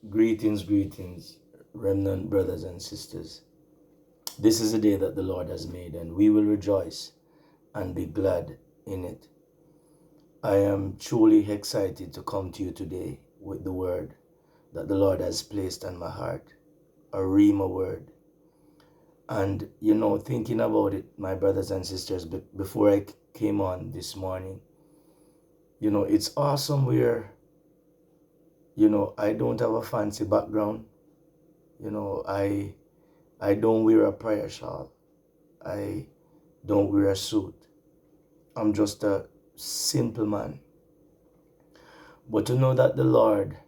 Greetings, greetings, remnant brothers and sisters. This is a day that the Lord has made, and we will rejoice and be glad in it. I am truly excited to come to you today with the word that the Lord has placed on my heart, a Rhema word. And, thinking about it, my brothers and sisters, before I came on this morning, it's awesome where, I don't have a fancy background. I don't wear a prayer shawl. I don't wear a suit. I'm just a simple man. But to know that the Lord,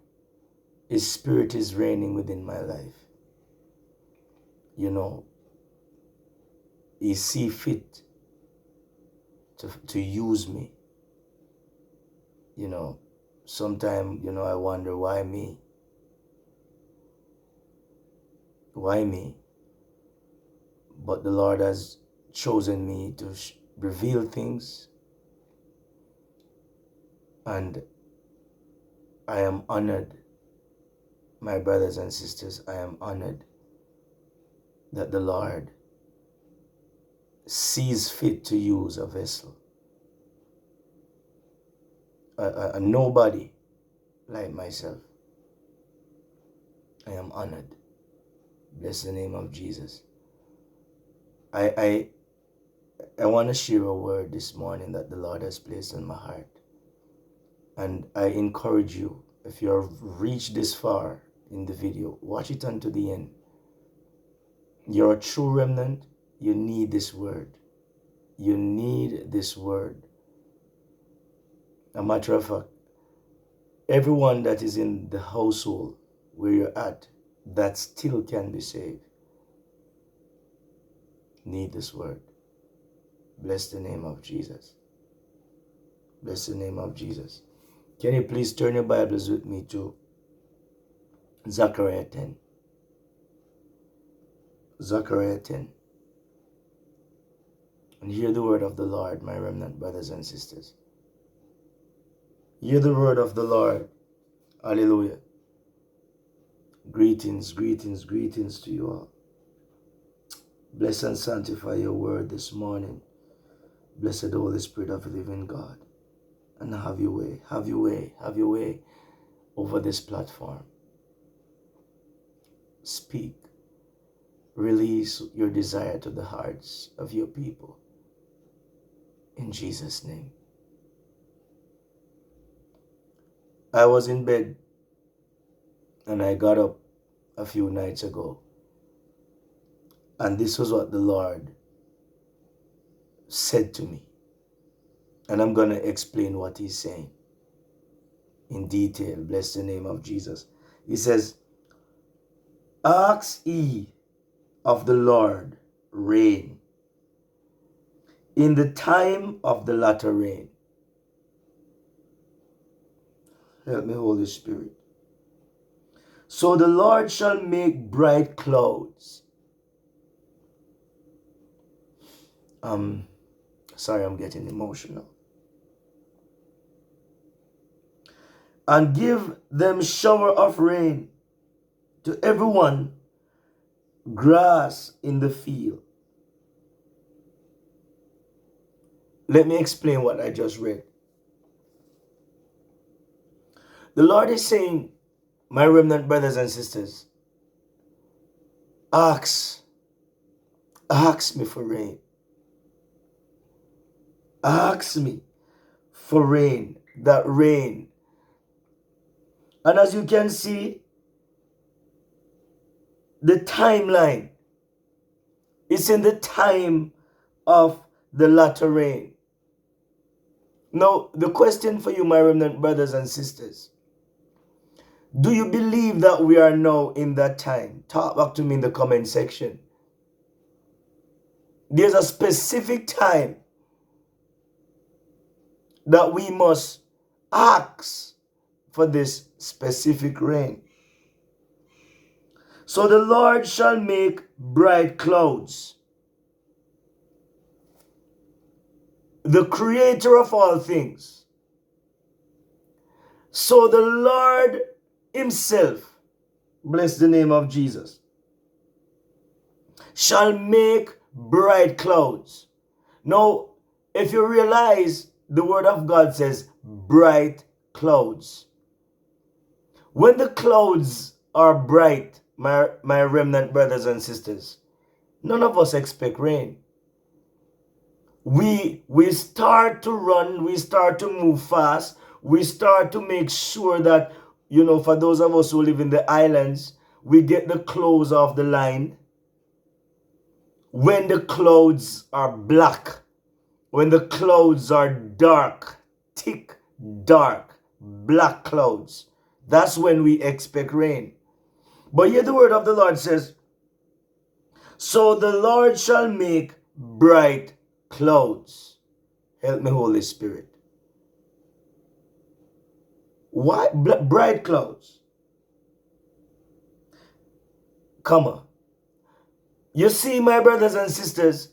His Spirit is reigning within my life. He see fit to use me. Sometimes, I wonder why me? Why me? But the Lord has chosen me to reveal things, and I am honored, my brothers and sisters. I am honored that the Lord sees fit to use a vessel, a nobody like myself. I am honored. Bless the name of Jesus. I want to share a word this morning that the Lord has placed in my heart. And I encourage you, if you have reached this far in the video, watch it unto the end. You're a true remnant. You need this word. You need this word. A matter of fact, everyone that is in the household where you're at that still can be saved need this word. Bless the name of Jesus. Bless the name of Jesus. Can you please turn your Bibles with me to Zechariah 10? Zechariah 10. And hear the word of the Lord, my remnant brothers and sisters. Hear the word of the Lord. Hallelujah. Greetings, greetings, greetings to you all. Bless and sanctify your word this morning. Blessed Holy Spirit of the living God. And have your way, have your way, have your way over this platform. Speak. Release your desire to the hearts of your people. In Jesus' name. I was in bed and I got up a few nights ago. And this was what the Lord said to me. And I'm going to explain what He's saying in detail. Bless the name of Jesus. He says, ask ye of the Lord rain in the time of the latter rain. Help me, Holy Spirit. So the Lord shall make bright clouds. Sorry, I'm getting emotional. And give them shower of rain to everyone, grass in the field. Let me explain what I just read. The Lord is saying, my remnant brothers and sisters, ask me for rain. Ask me for rain, that rain. And as you can see, the timeline is in the time of the latter rain. Now, the question for you, my remnant brothers and sisters, do you believe that we are now in that time? Talk back to me in the comment section. There's a specific time that we must ask for this specific rain. So the Lord shall make bright clouds. The creator of all things. So the Lord Himself Bless the name of Jesus. Shall make bright clouds. Now, if you realize, the word of God says bright clouds. When the clouds are bright, my remnant brothers and sisters, none of us expect rain. We start to run, we start to move fast, we start to make sure that, for those of us who live in the islands, we get the clothes off the line. When the clouds are black, when the clouds are dark, thick, dark, black clouds, that's when we expect rain. But here the word of the Lord says, so the Lord shall make bright clouds. Help me, Holy Spirit. Why bright clouds? Come on. You see, my brothers and sisters,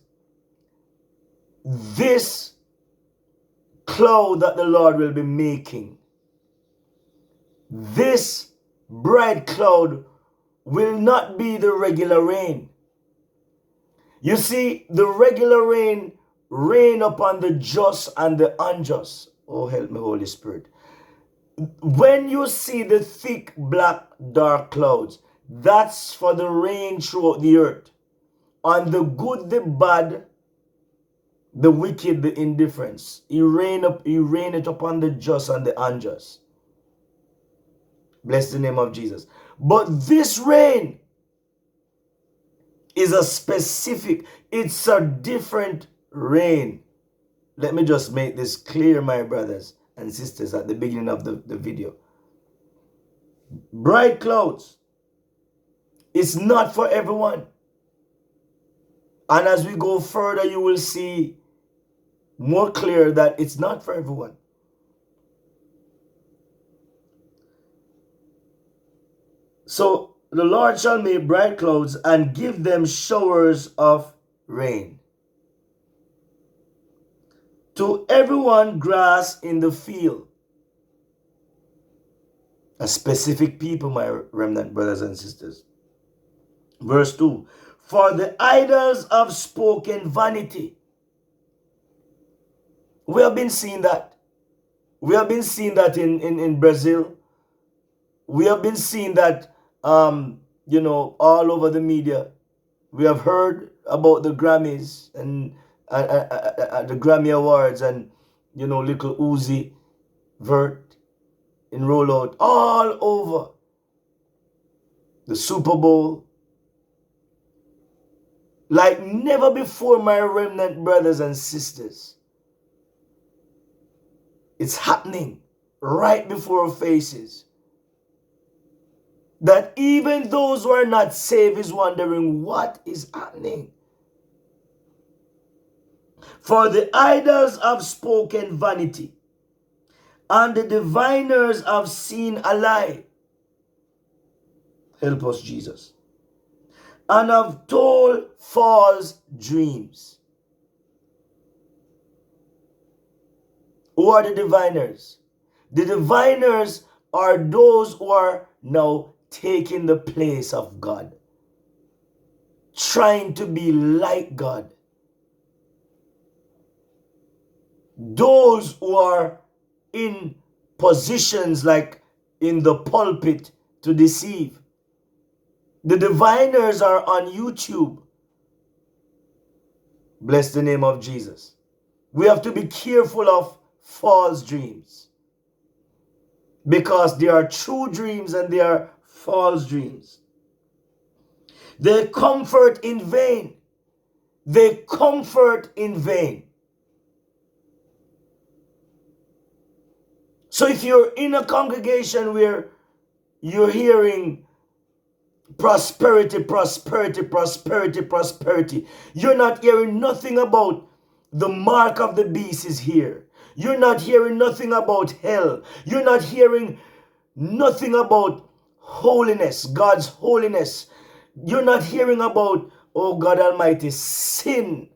this cloud that the Lord will be making, this bright cloud will not be the regular rain. You see, the regular rain upon the just and the unjust. Oh, help me, Holy Spirit. When you see the thick, black, dark clouds, that's for the rain throughout the earth. On the good, the bad, the wicked, the indifference. He rain it upon the just and the unjust. Bless the name of Jesus. But this rain is a specific, it's a different rain. Let me just make this clear, my brothers and sisters, at the beginning of the video. Bright clouds is not for everyone. And as we go further, you will see more clear that it's not for everyone. So the Lord shall make bright clouds and give them showers of rain. To everyone grass in the field. A specific people, my remnant brothers and sisters. Verse 2. For the idols of spoken vanity. We have been seeing that. We have been seeing that in Brazil. We have been seeing that, all over the media. We have heard about the Grammys and the Grammy Awards and, little Uzi Vert in rollout all over. The Super Bowl. Like never before, my remnant brothers and sisters. It's happening right before our faces. That even those who are not saved is wondering what is happening. For the idols have spoken vanity, and the diviners have seen a lie. Help us, Jesus. And have told false dreams. Who are the diviners? The diviners are those who are now taking the place of God, trying to be like God. Those who are in positions like in the pulpit to deceive. The diviners are on YouTube. Bless the name of Jesus. We have to be careful of false dreams, because there are true dreams and there are false dreams. They comfort in vain. They comfort in vain. So if you're in a congregation where you're hearing prosperity, prosperity, prosperity, prosperity, you're not hearing nothing about the mark of the beast is here. You're not hearing nothing about hell. You're not hearing nothing about holiness, God's holiness. You're not hearing about, oh God Almighty, sin.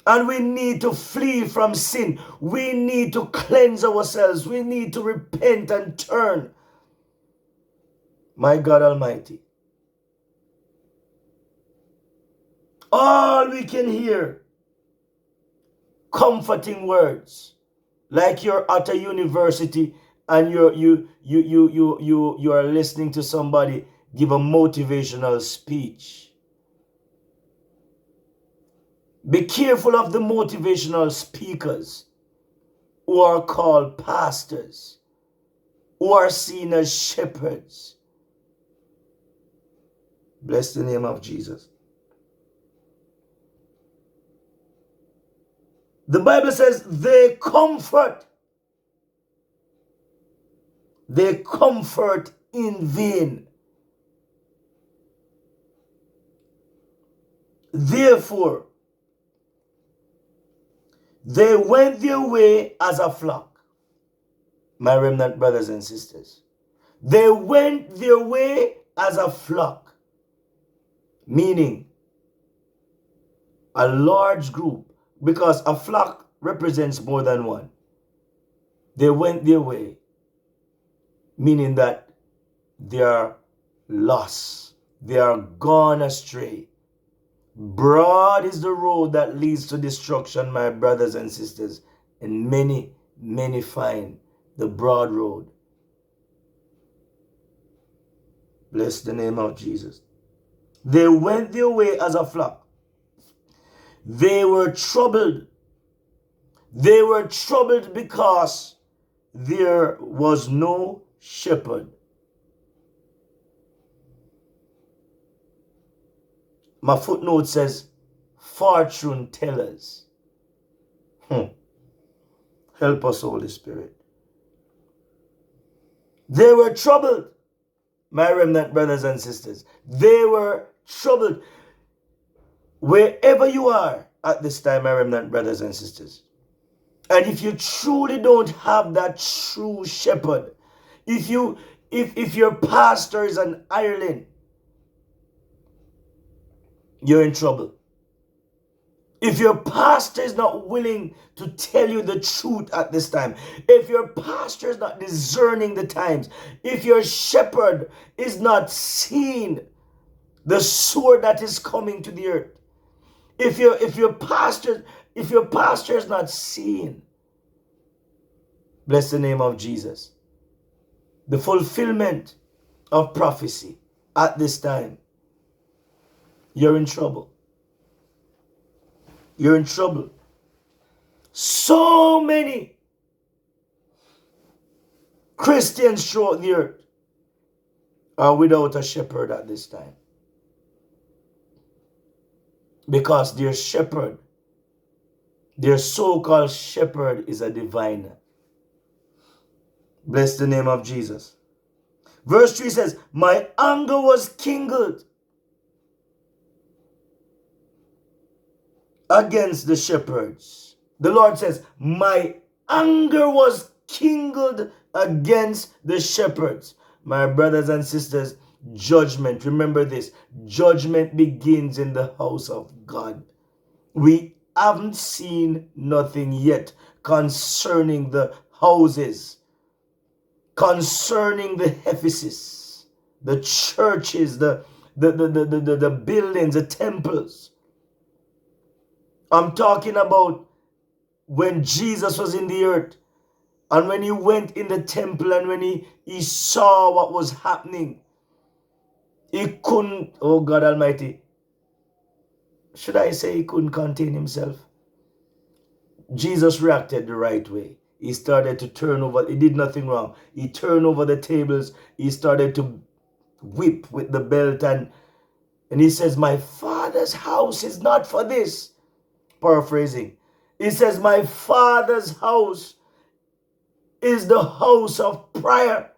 And we need to flee from sin. We need to cleanse ourselves. We need to repent and turn. My God Almighty. All we can hear, comforting words, like you're at a university and you are listening to somebody give a motivational speech. Be careful of the motivational speakers who are called pastors, who are seen as shepherds. Bless the name of Jesus. The Bible says they comfort in vain. Therefore, they went their way as a flock. My remnant brothers and sisters. They went their way as a flock. Meaning, a large group. Because a flock represents more than one. They went their way. Meaning that they are lost. They are gone astray. Broad is the road that leads to destruction, my brothers and sisters. And many, many find the broad road. Bless the name of Jesus. They went their way as a flock. They were troubled. They were troubled because there was no shepherd. My footnote says, fortune tellers. Help us, Holy Spirit. They were troubled, my remnant brothers and sisters. They were troubled. Wherever you are at this time, my remnant brothers and sisters, and if you truly don't have that true shepherd, if your pastor is an hireling, you're in trouble. If your pastor is not willing to tell you the truth at this time, if your pastor is not discerning the times, if your shepherd is not seeing the sword that is coming to the earth, if your pastor is not seeing, bless the name of Jesus, the fulfillment of prophecy at this time, you're in trouble. You're in trouble. So many Christians throughout the earth are without a shepherd at this time. Because their shepherd, their so-called shepherd, is a diviner. Bless the name of Jesus. Verse 3 says, my anger was kindled against the shepherds. The Lord says, my anger was kindled against the shepherds. My brothers and sisters, judgment. Remember this. Judgment begins in the house of God. We haven't seen nothing yet concerning the houses, concerning the Ephesus, the churches, the buildings, the temples. I'm talking about when Jesus was in the earth and when he went in the temple and when he saw what was happening. He couldn't, oh God Almighty, should I say he couldn't contain himself? Jesus reacted the right way. He started to turn over. He did nothing wrong. He turned over the tables. He started to whip with the belt and he says, my Father's house is not for this. Paraphrasing. He says, my Father's house is the house of prayer.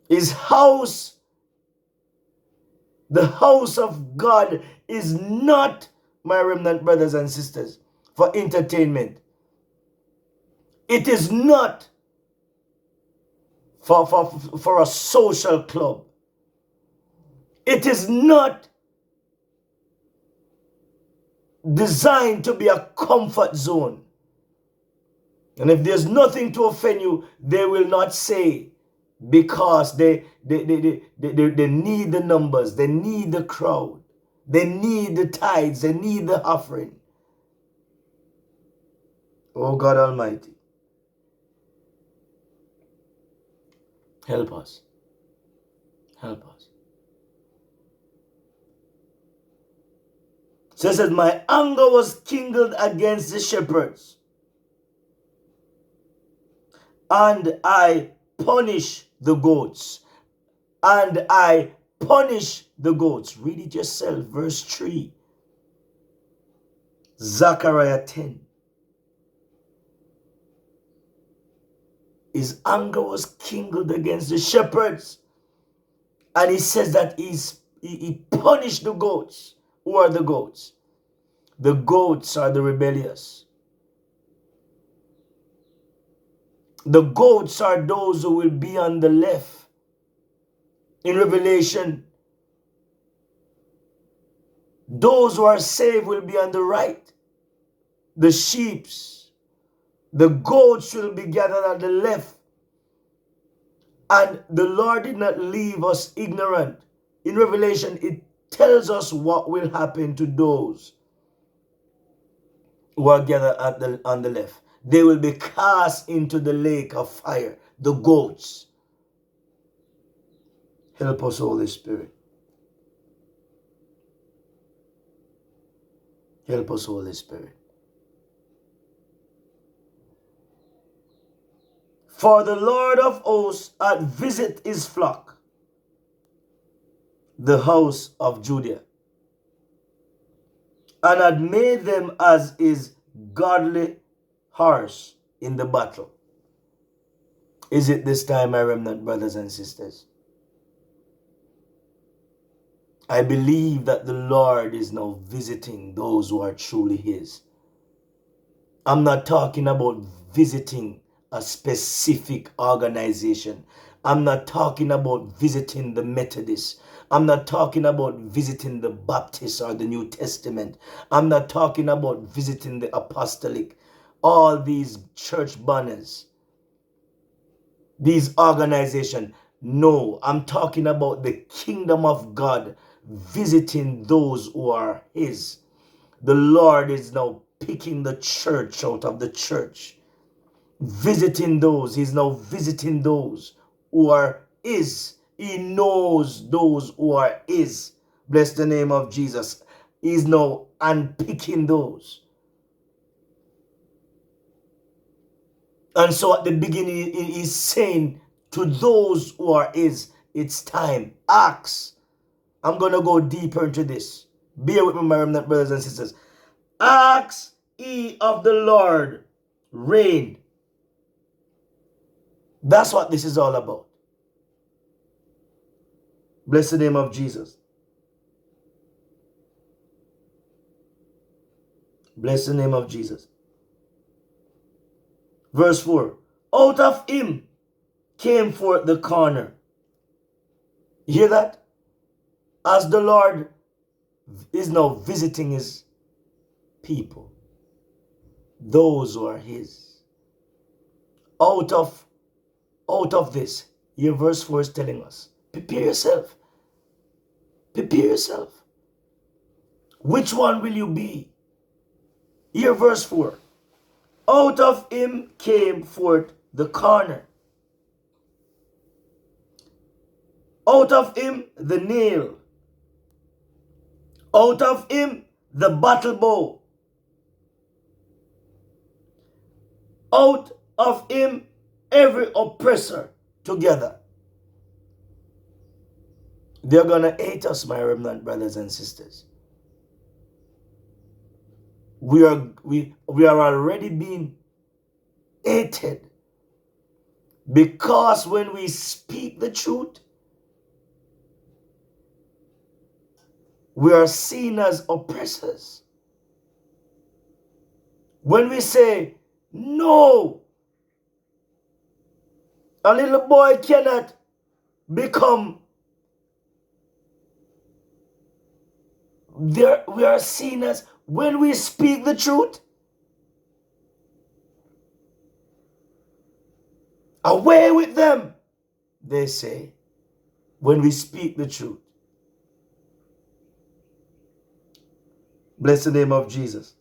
His house, the house of God, is not, my remnant brothers and sisters, for entertainment. It is not for a social club. It is not designed to be a comfort zone. And if there's nothing to offend you, they will not say because they need the numbers, they need the crowd, they need the tithes, they need the offering. Oh God Almighty, help us. Help us. So it says, my anger was kindled against the shepherds, and I punish the goats. And I punish the goats. Read it yourself, verse 3. Zechariah 10. His anger was kindled against the shepherds. And he says that he punished the goats. Who are the goats? The goats are the rebellious. The goats are those who will be on the left. In Revelation, those who are saved will be on the right. The sheep, the goats will be gathered on the left. And the Lord did not leave us ignorant. In Revelation, it tells us what will happen to those who are gathered on the left. They will be cast into the lake of fire, the goats. Help us, Holy Spirit. Help us, Holy Spirit. For the Lord of hosts hath visited his flock, the house of Judah, and had made them as his godly horse in the battle. Is it this time, my remnant brothers and sisters? I believe that the Lord is now visiting those who are truly his. I'm not talking about visiting a specific organization. I'm not talking about visiting the Methodists. I'm not talking about visiting the Baptists or the New Testament. I'm not talking about visiting the Apostolic. All these church banners, these organizations. No, I'm talking about the kingdom of God visiting those who are his. The Lord is now picking the church out of the church, visiting those. He's now visiting those who are his. He knows those who are his. Bless the name of Jesus. He's now unpicking those. And so at the beginning, he's saying to those who are his, it's time. Ask. I'm going to go deeper into this. Bear with me, my remnant brothers and sisters. Ask ye of the Lord rain. That's what this is all about. Bless the name of Jesus. Bless the name of Jesus. Verse 4. Out of him came forth the corner. You hear that? As the Lord is now visiting his people, those who are his. Out of this, your verse 4 is telling us, prepare yourself. Prepare yourself. Which one will you be? Here, verse 4. Out of him came forth the corner. Out of him the nail. Out of him the battle bow. Out of him every oppressor together. They're going to hate us, my remnant brothers and sisters. We are already being hated, because when we speak the truth, we are seen as oppressors. When we say, no, a little boy cannot become, there, we are seen as, when we speak the truth, away with them. they say, when we speak the truth. Bless the name of Jesus.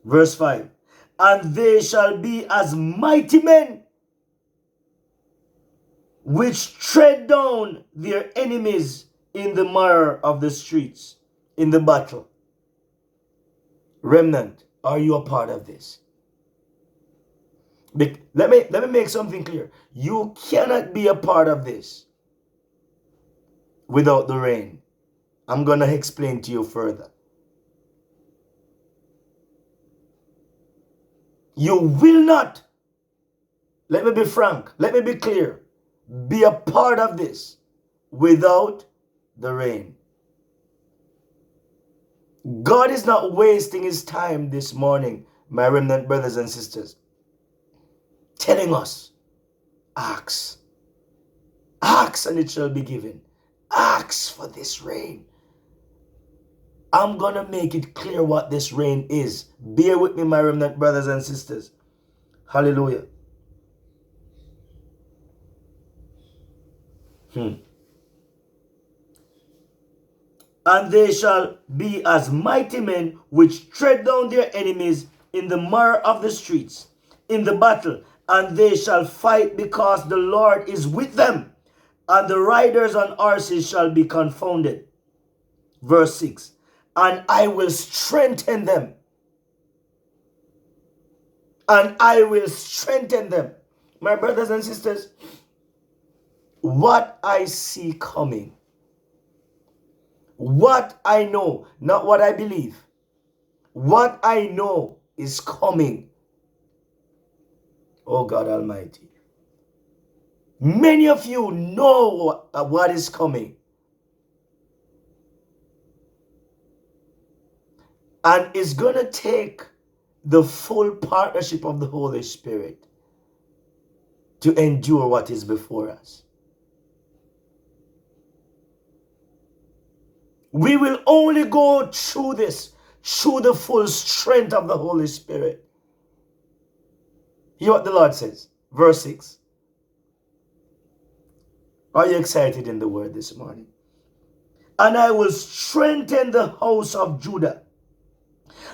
Verse 5. And they shall be as mighty men, which tread down their enemies in the mire of the streets, in the battle. Remnant, are you a part of this? Let me make something clear. You cannot be a part of this without the rain. I'm going to explain to you further. You will not, let me be frank, let me be clear, be a part of this without the rain. God is not wasting his time this morning, my remnant brothers and sisters, telling us, ask. Ask and it shall be given. Ask for this rain. I'm going to make it clear what this rain is. Bear with me, my remnant brothers and sisters. Hallelujah. And they shall be as mighty men which tread down their enemies in the mire of the streets, in the battle. And they shall fight because the Lord is with them. And the riders on horses shall be confounded. Verse 6. And I will strengthen them. And I will strengthen them. My brothers and sisters, what I see coming, what I know, not what I believe, what I know is coming. Oh God Almighty. Many of you know what is coming. And it's going to take the full partnership of the Holy Spirit to endure what is before us. We will only go through this through the full strength of the Holy Spirit. Hear what the Lord says. Verse 6. Are you excited in the word this morning? And I will strengthen the house of Judah.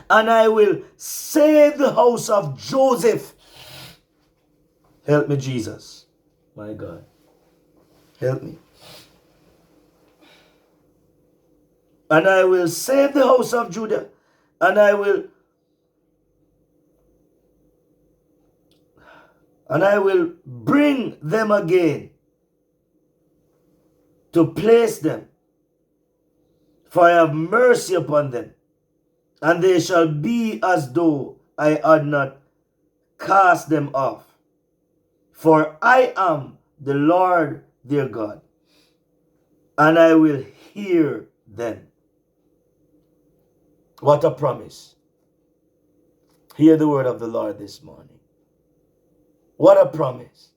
And I will save the house of Joseph. Help me, Jesus. My God. Help me. And I will save the house of Judah. And I will bring them again to place them. For I have mercy upon them. And they shall be as though I had not cast them off. For I am the Lord their God, and I will hear them. What a promise. Hear the word of the Lord this morning. What a promise.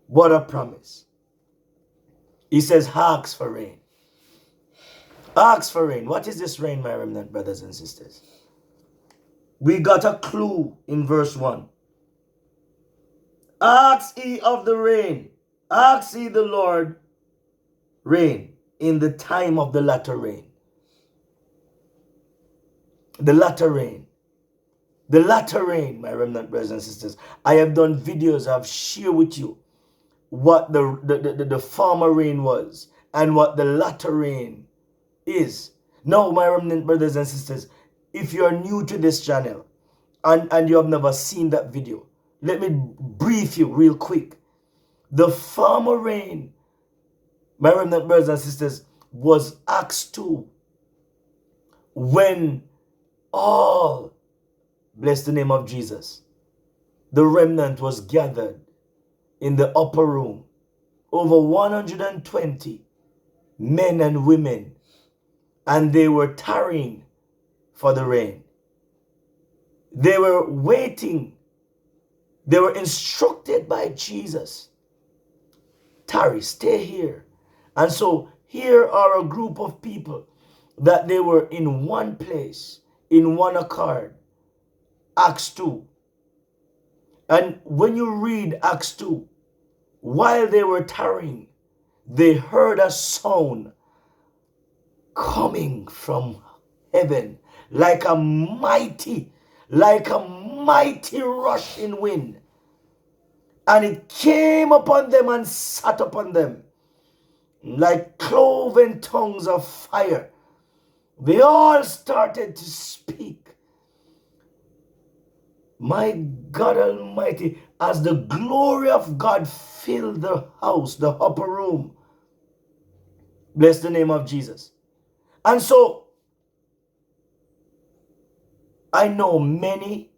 What a promise. He says, ask for rain. Ask for rain. What is this rain, my remnant brothers and sisters? We got a clue in verse 1. Ask ye of the rain. Ask ye the Lord rain in the time of the latter rain. The latter rain. The latter rain, my remnant brothers and sisters. I have done videos. I've shared with you what the former rain was and what the latter rain is. Now, my remnant brothers and sisters, if you are new to this channel and you have never seen that video, let me brief you real quick. The former rain, my remnant brothers and sisters, was Acts 2, when all, bless the name of Jesus, the remnant was gathered in the upper room. Over 120 men and women, and they were tarrying for the rain. They were waiting. They were instructed by Jesus. Tarry, stay here. And so here are a group of people that they were in one place, in one accord. Acts 2. And when you read Acts 2, while they were tarrying, they heard a sound coming from heaven like a mighty rushing wind. And it came upon them and sat upon them like cloven tongues of fire. They all started to speak. My God Almighty, as the glory of God filled the house, the upper room. Bless the name of Jesus. And so, I know many,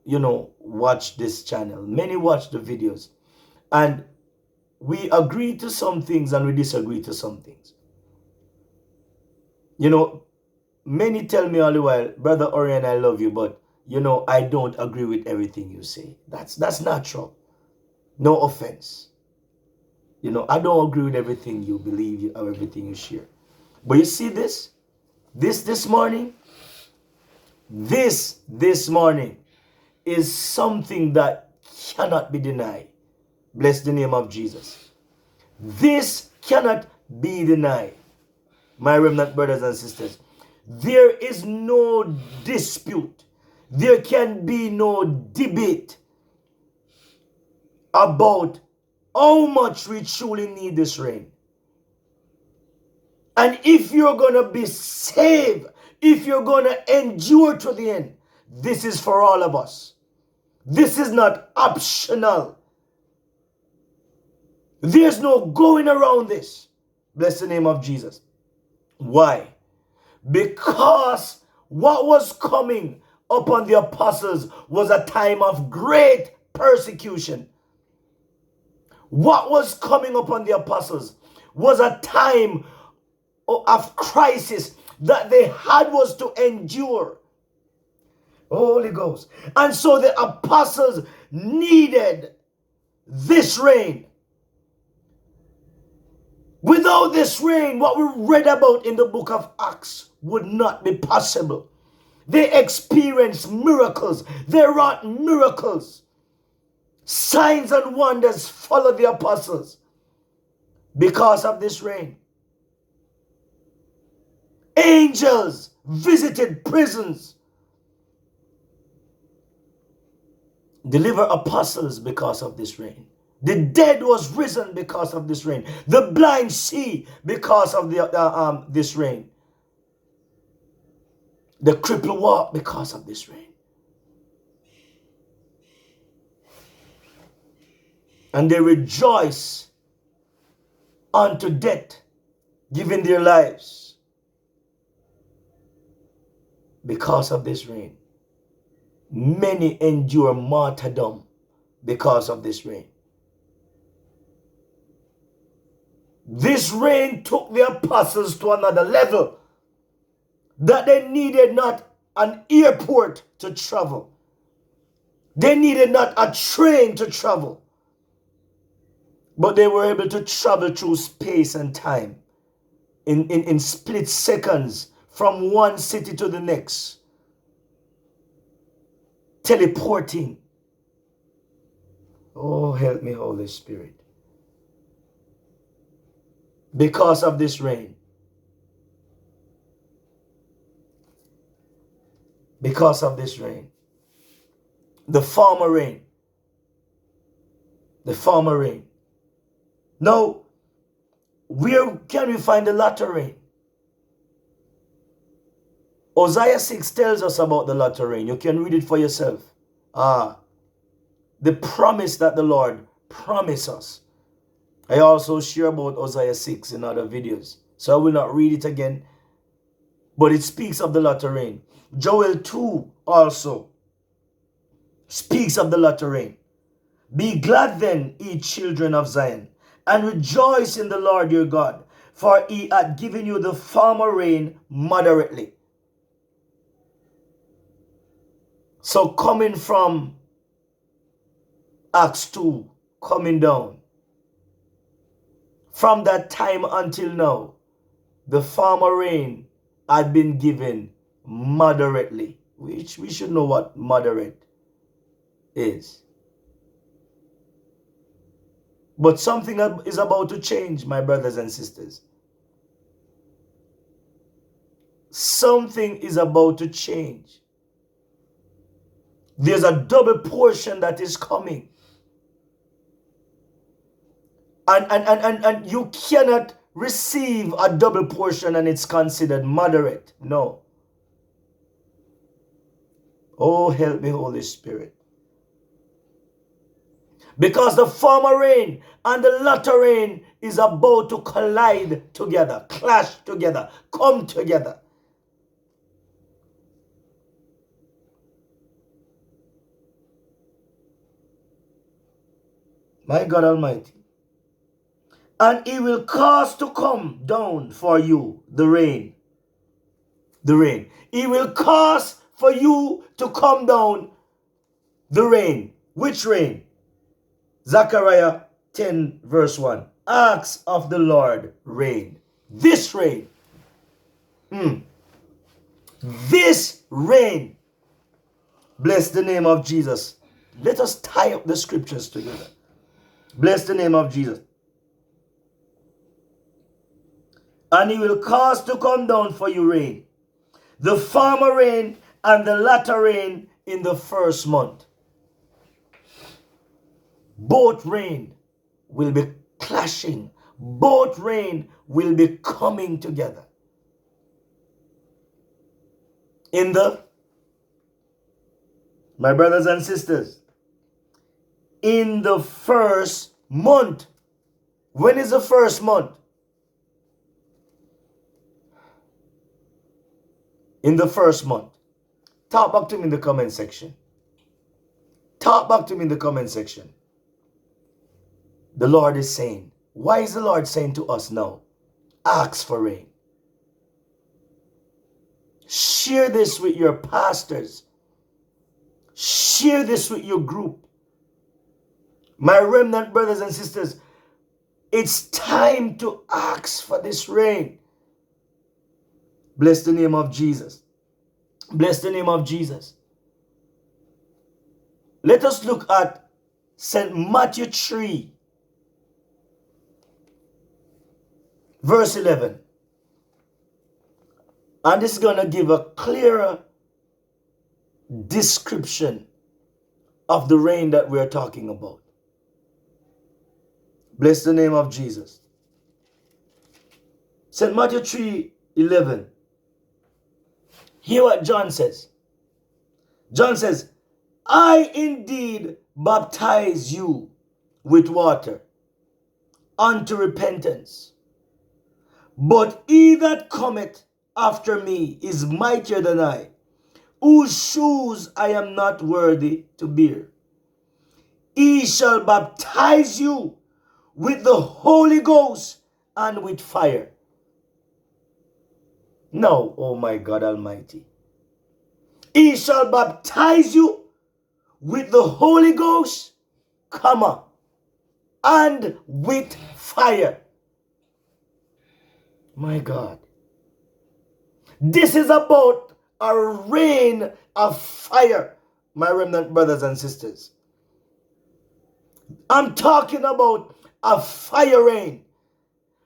watch this channel. Many watch the videos. And we agree to some things and we disagree to some things. Many tell me all the while, Brother Orion, I love you, but, I don't agree with everything you say. That's natural. No offense. I don't agree with everything you believe or everything you share. But you see this morning, this morning is something that cannot be denied. Bless the name of Jesus. This cannot be denied. My remnant brothers and sisters, there is no dispute. There can be no debate about how much we truly need this rain. And if you're going to be saved, if you're going to endure to the end, this is for all of us. This is not optional. There's no going around this. Bless the name of Jesus. Why? Because what was coming upon the apostles was a time of great persecution. What was coming upon the apostles was a time of crisis that they had was to endure. Holy Ghost. And so the apostles needed this rain. Without this rain, what we read about in the book of Acts would not be possible. They experienced miracles. They wrought miracles. Signs and wonders followed the apostles because of this rain. Angels visited prisons. Deliver apostles because of this rain. The dead was risen because of this rain. The blind see because of this rain. The crippled walk because of this rain. And they rejoice unto death, giving their lives because of this rain. Many endure martyrdom because of this rain. This rain took the apostles to another level, that they needed not an airport to travel. They needed not a train to travel. But they were able to travel through space and time in split seconds from one city to the next. Teleporting. Oh, help me, Holy Spirit. Because of this rain. Because of this rain. The former rain. The former rain. Now, where can we find the latter rain? Hosea 6 tells us about the latter rain. You can read it for yourself. The promise that the Lord promised us. I also share about Hosea 6 in other videos, so I will not read it again. But it speaks of the latter rain. Joel 2 also speaks of the latter rain. Be glad then, ye children of Zion, and rejoice in the Lord your God, for he hath given you the former rain moderately. So coming from Acts 2, coming down, from that time until now, the former rain had been given moderately, which we should know what moderate is. But something is about to change, my brothers and sisters. Something is about to change. There's a double portion that is coming. And you cannot receive a double portion and it's considered moderate. No. Oh, help me, Holy Spirit. Because the former rain and the latter rain is about to collide together, clash together, come together. My God Almighty. And he will cause to come down for you the rain. The rain. He will cause for you to come down the rain. Which rain? Zechariah 10 verse 1. Ask of the Lord rain. This rain. This rain. Bless the name of Jesus. Let us tie up the scriptures together. Bless the name of Jesus. And he will cause to come down for you rain. The former rain and the latter rain in the first month. Both rain will be clashing. Both rain will be coming together. My brothers and sisters, in the first month. When is the first month? In the first month. Talk back to me in the comment section. Talk back to me in the comment section. The Lord is saying, why is the Lord saying to us now, ask for rain? Share this with your pastors. Share this with your group. My remnant brothers and sisters, it's time to ask for this rain. Bless the name of Jesus. Bless the name of Jesus. Let us look at St. Matthew 3, verse 11. And this is going to give a clearer description of the rain that we're talking about. Bless the name of Jesus. St. Matthew 3:11. Hear what John says. John says, I indeed baptize you with water unto repentance. But he that cometh after me is mightier than I, whose shoes I am not worthy to bear. He shall baptize you with the Holy Ghost and with fire. Now, oh my God Almighty, he shall baptize you with the Holy Ghost, and with fire. My God. This is about a rain of fire, my remnant brothers and sisters. I'm talking about a fire rain.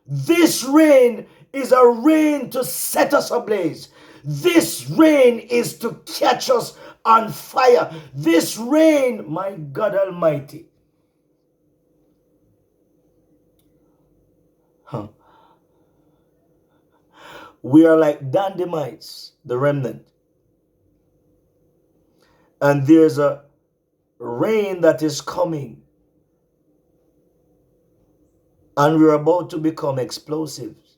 This rain is a rain to set us ablaze. This rain is to catch us on fire. This rain, my God Almighty. We are like Dandamites, the remnant. And there's a rain that is coming. And we're about to become explosives.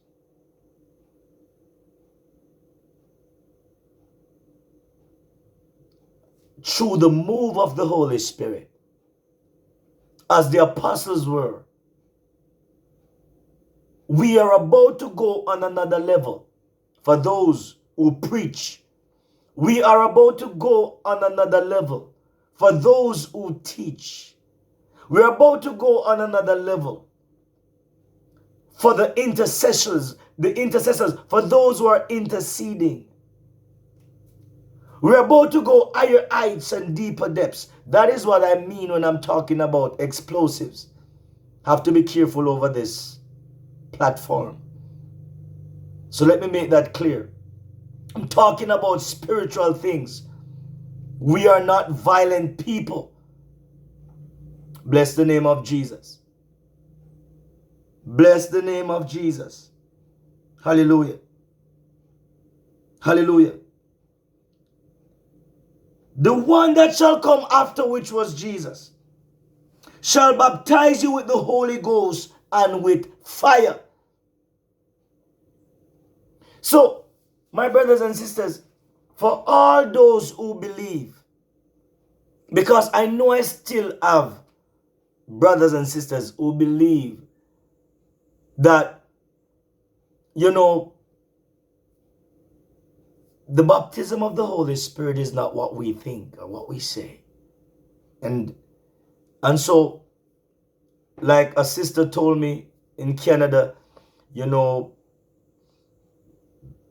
Through the move of the Holy Spirit, as the apostles were, we are about to go on another level. For those who preach, we are about to go on another level. For those who teach, we're about to go on another level. For the intercessors, for those who are interceding, we're about to go higher heights and deeper depths. That is what I mean when I'm talking about explosives. Have to be careful over this platform. So let me make that clear. I'm talking about spiritual things. We are not violent people. Bless the name of Jesus. Bless the name of Jesus. Hallelujah. Hallelujah. The one that shall come after, which was Jesus, shall baptize you with the Holy Ghost and with fire. So, my brothers and sisters, for all those who believe, because I know I still have brothers and sisters who believe that, the baptism of the Holy Spirit is not what we think or what we say. And so, like a sister told me in Canada,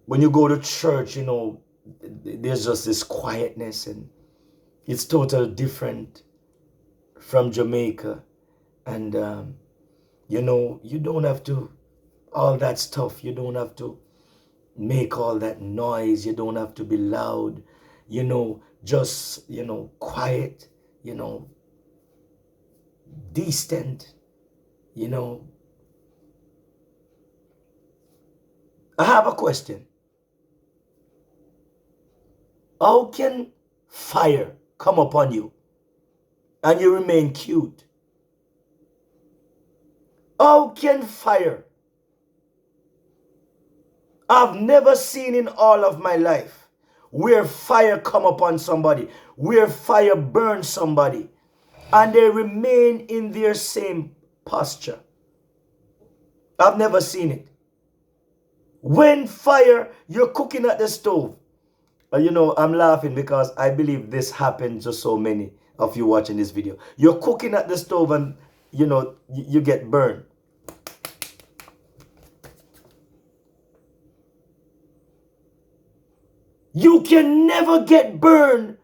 when you go to church, there's just this quietness, and it's totally different from Jamaica. And, you don't have to, all that stuff, you don't have to make all that noise, you don't have to be loud, just, quiet, distant, I have a question. How can fire come upon you and you remain cute? How can fire? I've never seen in all of my life where fire come upon somebody, where fire burns somebody, and they remain in their same posture. I've never seen it. When fire, you're cooking at the stove. I'm laughing because I believe this happened to so many of you watching this video. You're cooking at the stove and, you get burned. You can never get burned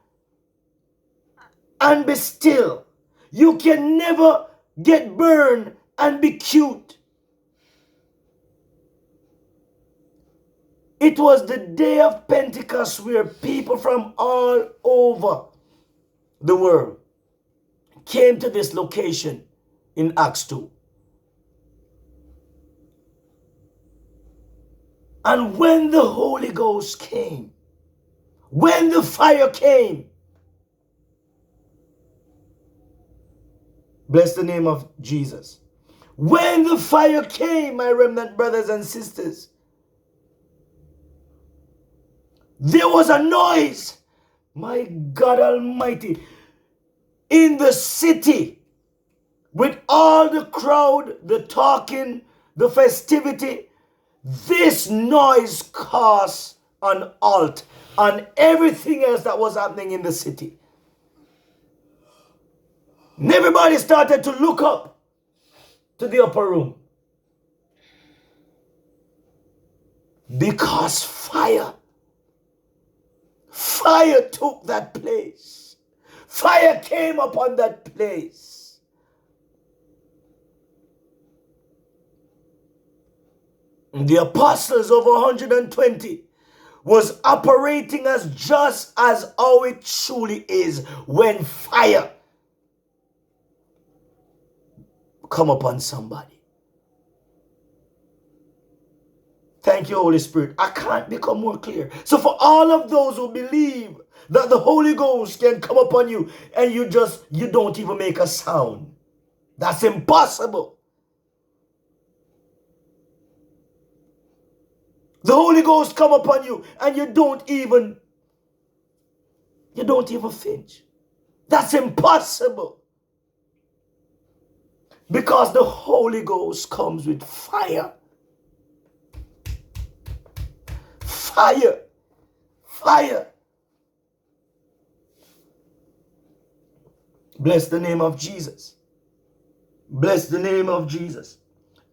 and be still. You can never get burned and be cute. It was the day of Pentecost where people from all over the world came to this location in Acts 2. And when the Holy Ghost came, when the fire came, bless the name of Jesus. When the fire came, my remnant brothers and sisters, there was a noise, my God Almighty, in the city, with all the crowd, the talking, the festivity. This noise caused an halt on everything else that was happening in the city. And everybody started to look up to the upper room, because fire took that place. Fire came upon that place. And the apostles, over 120, was operating as just as how it truly is when fire come upon somebody. Thank you, Holy Spirit. I can't become more clear. So for all of those who believe that the Holy Ghost can come upon you and you don't even make a sound, that's impossible. The Holy Ghost come upon you and you don't even flinch. That's impossible. Because the Holy Ghost comes with fire. Fire. Fire. Bless the name of Jesus. Bless the name of Jesus.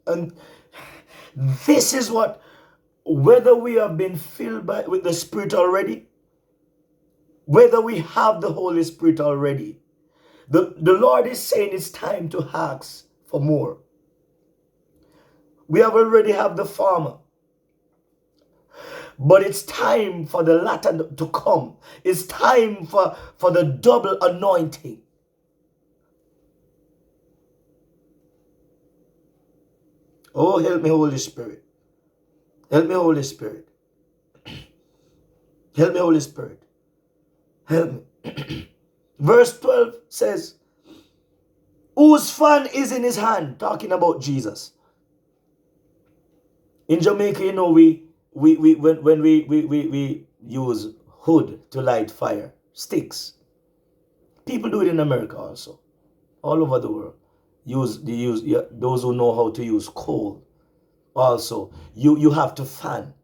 And this is what, whether we have been filled with the Spirit already, whether we have the Holy Spirit already, the Lord is saying it's time to ask for more. We have already have the former. But it's time for the latter to come. It's time for the double anointing. Oh, help me, Holy Spirit. Help me, Holy Spirit. Help me, Holy Spirit. Help me. Verse 12 says, whose fan is in his hand? Talking about Jesus. In Jamaica, you know, when we use wood to light fire, sticks. People do it in America also, all over the world. Those who know how to use coal. Also, you have to fan.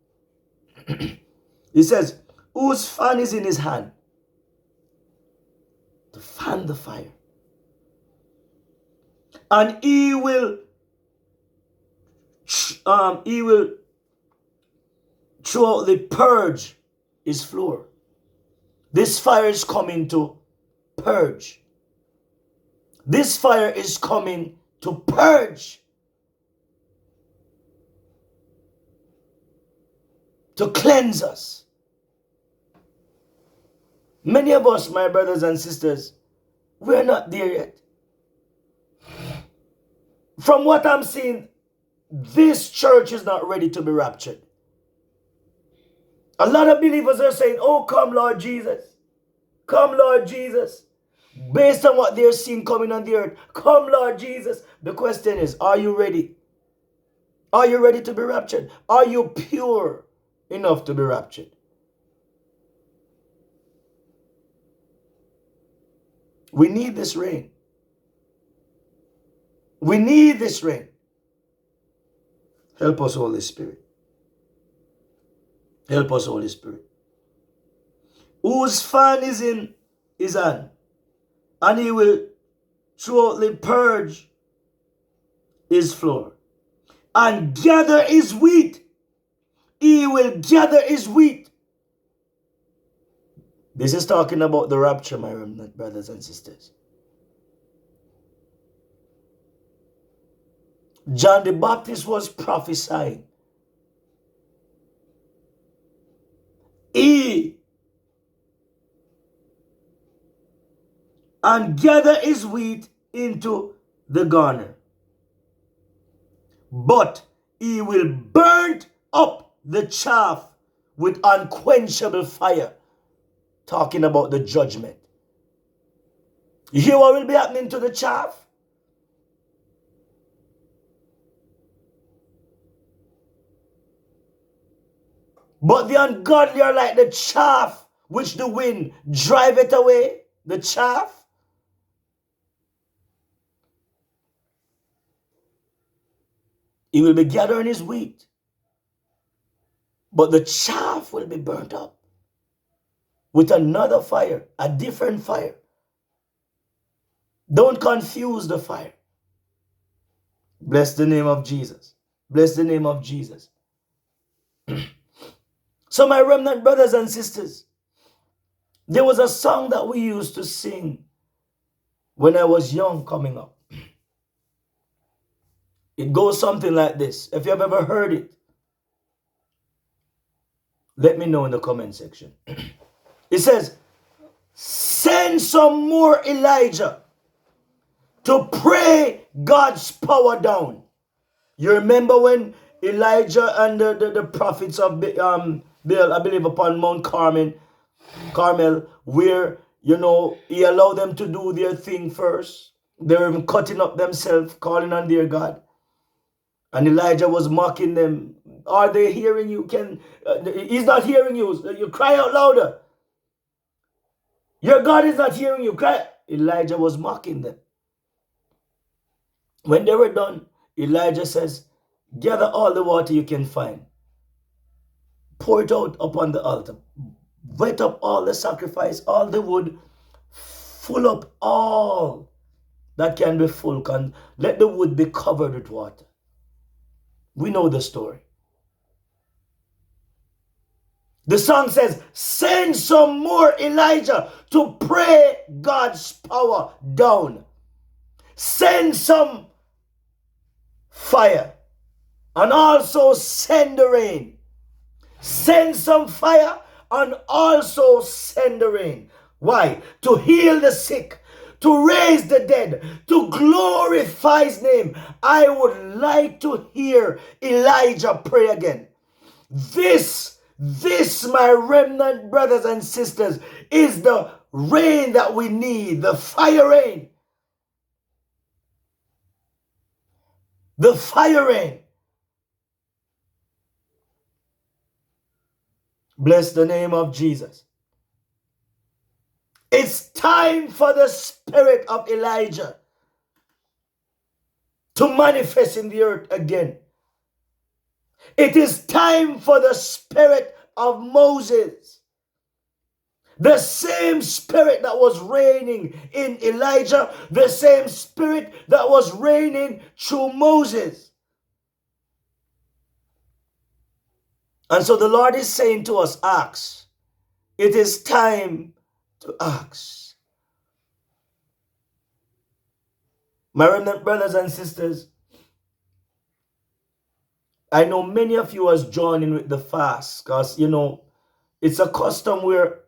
He says, whose fan is in his hand? To fan the fire. And he will throughout purge his floor. This fire is coming to purge. This fire is coming to purge. To cleanse us. Many of us, my brothers and sisters, we're not there yet. From what I'm seeing, this church is not ready to be raptured. A lot of believers are saying, oh, come Lord Jesus. Come Lord Jesus. Based on what they're seeing coming on the earth. Come Lord Jesus. The question is, are you ready? Are you ready to be raptured? Are you pure enough to be raptured? We need this rain. We need this rain. Help us, Holy Spirit. Help us, Holy Spirit. Whose fan is in his hand, and he will shortly purge his floor and gather his wheat. He will gather his wheat. This is talking about the rapture, my remnant brothers and sisters. John the Baptist was prophesying. And gather his wheat into the garner. But he will burn up the chaff with unquenchable fire. Talking about the judgment. You hear what will be happening to the chaff? But the ungodly are like the chaff which the wind drive it away. The chaff. He will be gathering his wheat. But the chaff will be burnt up with another fire, a different fire. Don't confuse the fire. Bless the name of Jesus. Bless the name of Jesus. So my remnant brothers and sisters, there was a song that we used to sing when I was young coming up. It goes something like this. If you have ever heard it, let me know in the comment section. It says, send some more Elijah to pray God's power down. You remember when Elijah and the prophets of Baal, I believe upon Mount Carmel, where, you know, he allowed them to do their thing first. They were even cutting up themselves, calling on their God. And Elijah was mocking them. Are they hearing you? He's not hearing you. You cry out louder. Your God is not hearing you. Cry. Elijah was mocking them. When they were done, Elijah says, gather all the water you can find. Pour it out upon the altar. Wet up all the sacrifice, all the wood. Full up all that can be full. Let the wood be covered with water. We know the story. The song says, send some more Elijah to pray God's power down. Send some fire. and also send the rain. Send some fire and also send the rain. Why? To heal the sick, to raise the dead, to glorify his name. I would like to hear Elijah pray again. This, my remnant brothers and sisters, is the rain that we need, the fire rain. The fire rain. Bless the name of Jesus. It's time for the spirit of Elijah to manifest in the earth again. It is time for the spirit of Moses. The same spirit that was reigning in Elijah, the same spirit that was reigning through Moses. And so the Lord is saying to us, ask. It is time to ask. My remnant brothers and sisters, I know many of you has joined in with the fast because, it's a custom where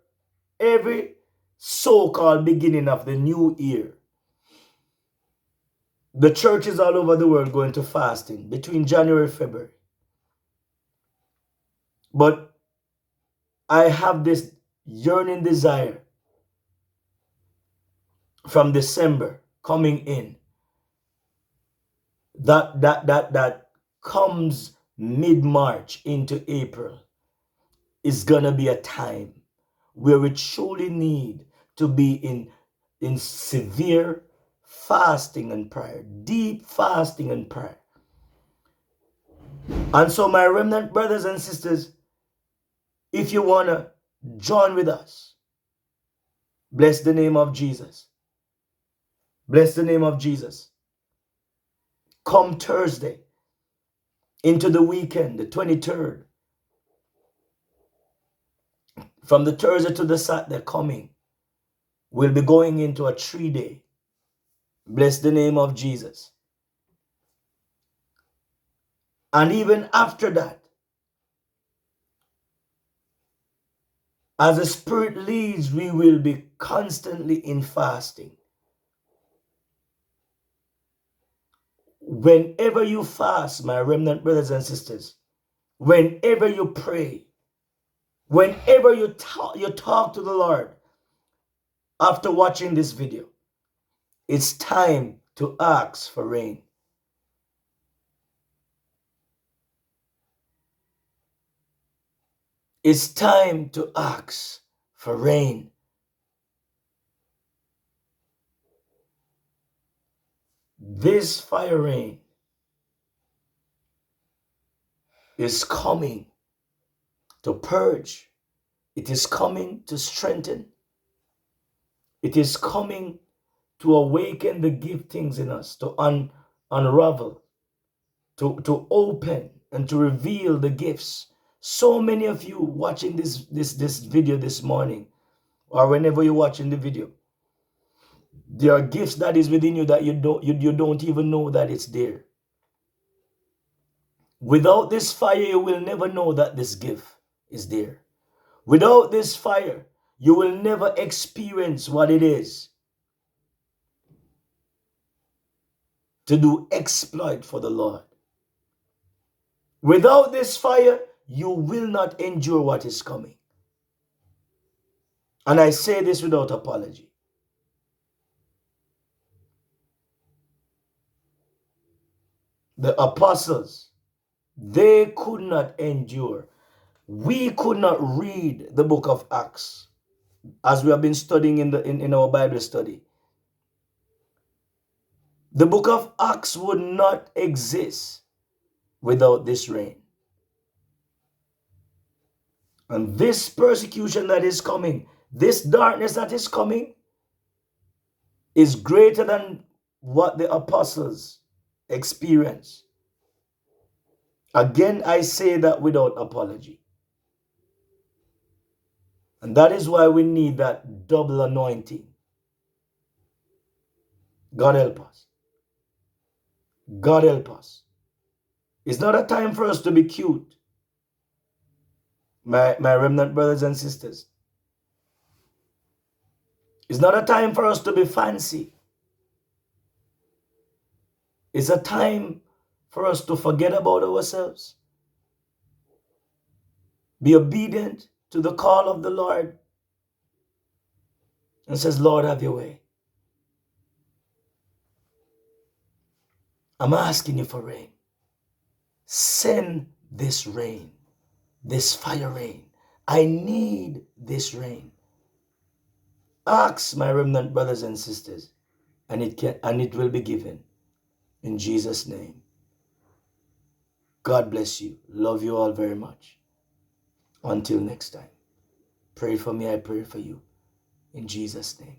every so-called beginning of the new year, the churches all over the world go into fasting between January and February. But I have this yearning desire from December coming in that comes mid-March into April is gonna be a time where we truly need to be in severe fasting and prayer, deep fasting and prayer. And so my remnant brothers and sisters, if you wanna join with us, bless the name of Jesus. Bless the name of Jesus. Come Thursday into the weekend, the 23rd. From the Thursday to the Saturday coming, we'll be going into a 3-day. Bless the name of Jesus. And even after that, as the Spirit leads, we will be constantly in fasting. Whenever you fast, my remnant brothers and sisters, whenever you pray, whenever you talk to the Lord after watching this video, it's time to ask for rain. It's time to ask for rain. This fire rain is coming to purge. It is coming to strengthen. It is coming to awaken the giftings in us, to unravel, to open and to reveal the gifts. So many of you watching this video this morning, or whenever you're watching the video, there are gifts that is within you that you don't even know that it's there. Without this fire, you will never know that this gift is there. Without this fire, you will never experience what it is to do exploit for the Lord. Without this fire, you will not endure what is coming. And I say this without apology. The apostles, they could not endure. We could not read the book of Acts as we have been studying in our Bible study. The book of Acts would not exist without this rain. And this persecution that is coming, this darkness that is coming, is greater than what the apostles experienced. Again, I say that without apology. And that is why we need that double anointing. God help us. God help us. It's not a time for us to be cute, my remnant brothers and sisters. It's not a time for us to be fancy. It's a time for us to forget about ourselves, be obedient to the call of the Lord, and says, Lord, have your way. I'm asking you for rain. Send this rain, this fire rain. I need this rain. Ask, my remnant brothers and sisters, and it will be given in Jesus' name. God bless you. Love you all very much. Until next time. Pray for me, I pray for you. In Jesus' name.